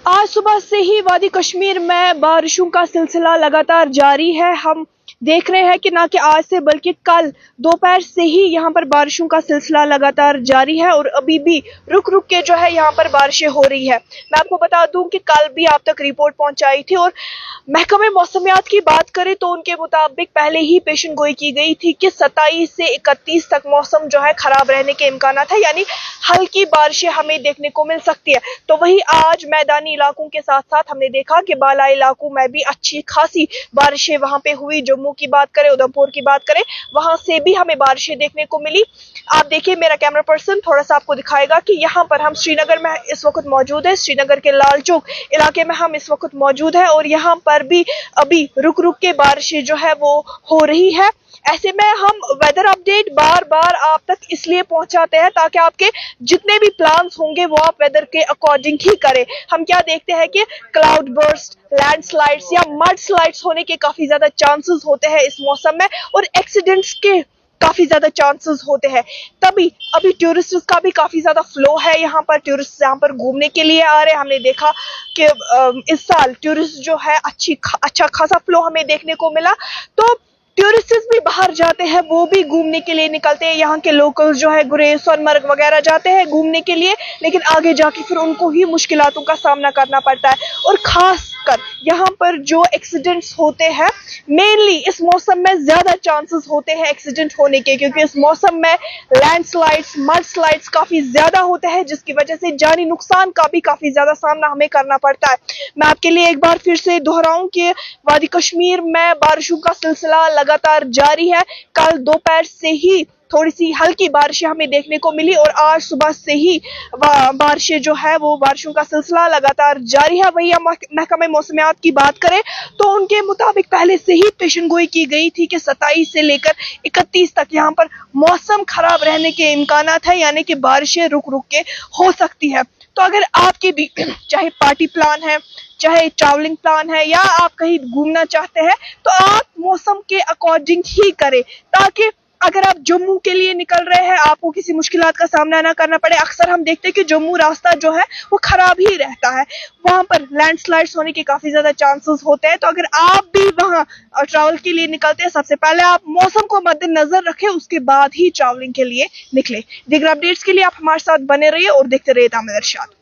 आज सुबह से ही वादी कश्मीर में बारिशों का सिलसिला लगातार जारी है। हम देख रहे हैं कि ना कि आज से बल्कि कल दोपहर से ही यहाँ पर बारिशों का सिलसिला लगातार जारी है और अभी भी रुक रुक के जो है यहाँ पर बारिशें हो रही है। मैं आपको बता दूं कि कल भी आप तक रिपोर्ट पहुंचाई थी और महकमे मौसमियात की बात करें तो उनके मुताबिक पहले ही पेशन गोई की गई थी कि 27 से 31 तक मौसम जो है खराब रहने के इम्कान है, यानी हल्की बारिशें हमें देखने को मिल सकती है। तो वही आज मैदानी इलाकों के साथ साथ हमने देखा कि बालाई इलाकों में भी अच्छी खासी बारिशें वहां पे हुई। जम्मू की बात करें, उधमपुर की बात करें, वहां से भी हमें बारिशें देखने को मिली। आप देखिए, मेरा कैमरा पर्सन थोड़ा सा आपको दिखाएगा कि यहाँ पर हम श्रीनगर में इस वक्त मौजूद है। श्रीनगर के लाल चौक इलाके में हम इस वक्त मौजूद है और यहाँ पर भी अभी रुक रुक के बारिशें जो है वो हो रही है। ऐसे में हम वेदर अपडेट बार बार आप तक इसलिए पहुंचाते हैं ताकि आपके जितने भी प्लान्स होंगे वो आप वेदर के अकॉर्डिंग ही करें। हम क्या देखते हैं कि क्लाउड बर्स्ट, लैंडस्लाइड्स या मड स्लाइड्स होने के काफी ज्यादा चांसेस होते हैं इस मौसम में और एक्सीडेंट्स के काफी ज्यादा चांसेस होते हैं। तभी अभी टूरिस्ट्स का भी काफी ज्यादा फ्लो है। यहाँ पर टूरिस्ट यहाँ पर घूमने के लिए आ रहे हैं। हमने देखा कि इस साल टूरिस्ट जो है अच्छा खासा फ्लो हमें देखने को मिला। तो टूरिस्ट्स भी बाहर जाते हैं, वो भी घूमने के लिए निकलते हैं। यहाँ के लोकल्स जो है गुरेज, सोनमर्ग वगैरह जाते हैं घूमने के लिए, लेकिन आगे जाके फिर उनको ही मुश्किलातों का सामना करना पड़ता है। और खास कर यहाँ पर जो एक्सीडेंट्स होते हैं, मेनली इस मौसम में ज्यादा चांसेस होते हैं एक्सीडेंट होने के, क्योंकि इस मौसम में लैंडस्लाइड्स, मड स्लाइड्स काफी ज्यादा होते हैं, जिसकी वजह से जानी नुकसान का भी काफी ज्यादा सामना हमें करना पड़ता है। मैं आपके लिए एक बार फिर से दोहराऊं कि वादी कश्मीर में बारिशों का सिलसिला लगातार जारी है। कल दोपहर से ही थोड़ी सी हल्की बारिशें हमें देखने को मिली और आज सुबह से ही बारिशें जो है वो बारिशों का सिलसिला लगातार जारी है। वही हम महकमे मौसमियात की बात करें तो उनके मुताबिक पहले से ही पेशन गोई की गई थी कि 27 से लेकर 31 तक यहाँ पर मौसम खराब रहने के इम्कान है, यानी कि बारिशें रुक रुक के हो सकती है। तो अगर आपके भी चाहे पार्टी प्लान है, चाहे ट्रैवलिंग प्लान है, या आप कहीं घूमना चाहते हैं, तो आप मौसम के अकॉर्डिंग ही करें, ताकि अगर आप जम्मू के लिए निकल रहे हैं आपको किसी मुश्किलात का सामना ना करना पड़े। अक्सर हम देखते हैं कि जम्मू रास्ता जो है वो खराब ही रहता है, वहां पर लैंडस्लाइड्स होने के काफी ज्यादा चांसेस होते हैं। तो अगर आप भी वहां ट्रैवल के लिए निकलते हैं, सबसे पहले आप मौसम को मद्देनजर रखें, उसके बाद ही ट्रैवलिंग के लिए निकले। दीगर अपडेट्स के लिए आप हमारे साथ बने रहिए और देखते रहिए तामिल इरशाद।